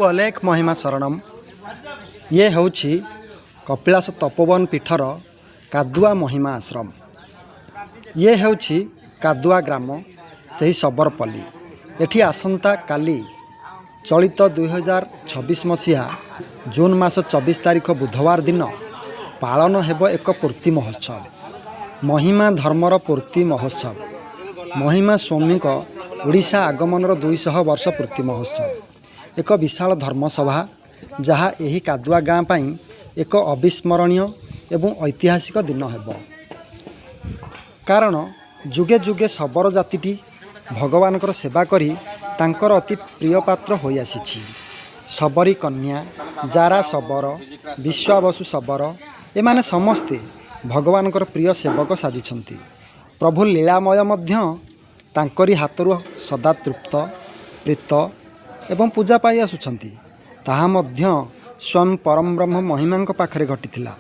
अलेख महिमा शरणम। ये होछि कपिलास तपोवन पीठर कादुआ महिमा आश्रम। ये होछि कादुआ ग्राम सही सबरपल्ली। एठी आसंता काली चलित 2026 मसीहा जून मास 24 तारिख बुधवार दिन पालन हेब एक पूर्ति महोत्सव। महिमा धर्मर पूर्ति महोत्सव। महिमा स्वामी ओडिशा आगमनर 200 वर्ष पूर्ति महोत्सव। एक विशाल धर्मसभा जहाँ यही कादुआ गाँ पाई एक अविस्मरणीय एवं ऐतिहासिक दिन हेब। कारण जुगे जुगे शबर जातिटी भगवानकर सेवा करी तांकर अति प्रिय पात्र होई आसीछि। शबरी कन्या, जारा शबर, विश्वावसु शबर एमाने समस्ते भगवानकर प्रिय सेवक साजिछन्ति। प्रभु लीलामय मध्य तांकरी हाथरू सदा तृप्त प्रीत एवं पूजा पाई आसुछन्ति। ताहा मध्य स्वयं परम ब्रह्म महिमा पाखरे घटिथिला।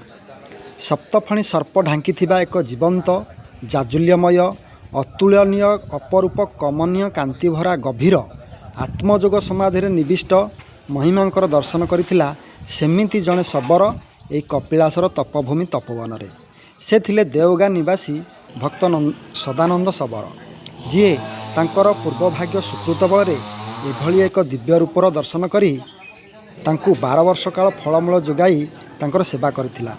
सप्तफणी सर्प ढांकी एक जीवंत जाजुल्यमय अतुलनीय अपरूप कमनीय कांतिभरा गभीर आत्मजोग समाधि निविष्ट महिमांकर दर्शन करिथिला। सेमिति जड़े शबर एई कपिलासर तपभूमि तपोवन रे से थिले देवगाँ निवासी भक्त सदानंद शबर, जी तांकर पूर्वभाग्य सुकृत बल एभली एक दिव्य रूपर दर्शन करी तांकु 12 वर्ष काल फलमूल जोगाई तांकर सेवा करथिला।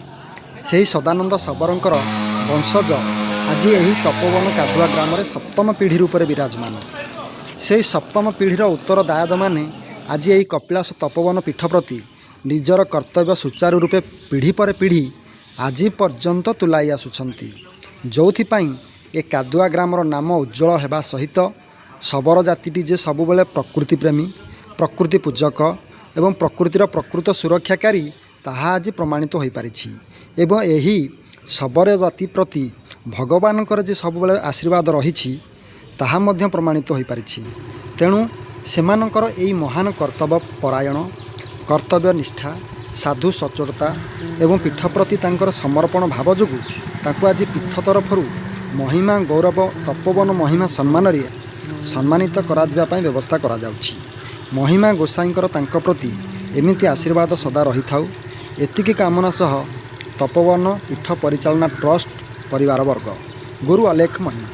सेही सदानंद शबरंकर वंशज आज यही तपोवन कादुआ ग्राम रे सप्तम पीढ़ी रूप में विराजमान। से सप्तम पीढ़ीर उत्तरदायद माने आज यही कपिलास तपोवन पीठ प्रति निजर कर्तव्य सुचारू रूपे पीढ़ी पर पीढ़ी आज पर्यंत तुलाई आसुछन्ति। जोथिपाई ए कादुआ ग्रामर नाम उज्ज्वल हेबा सहित शबर जातिटी जे सबुबले प्रकृति प्रेमी, प्रकृति पूजक एवं प्रकृतिर प्रकृत सुरक्षाकारी ताहा आज प्रमाणित हो पारिछि। एवं यही शबर जाति प्रति भगवानकर जे सबुबले आशीर्वाद रहिछि ताहा मध्य प्रमाणित हो पारिछि। तेणु सेमानकर एई महान कर्तव्य परायण, कर्तव्य निष्ठा, साधु सचोटता एवं पीठ प्रति तांकर समर्पण भाव जोगु तांको आज पीठ तरफरु महिमा गौरव तपोवन महिमा सम्मानित करा जिबा पई व्यवस्था करा जाउछि। महिमा गोसाईंकर तांको प्रति एमिति आशीर्वाद सदा रही थाउ एतिकी कामना सह तपोवन पीठ परिचालना ट्रस्ट परिवार वर्ग। गुरु अलेख महिमा।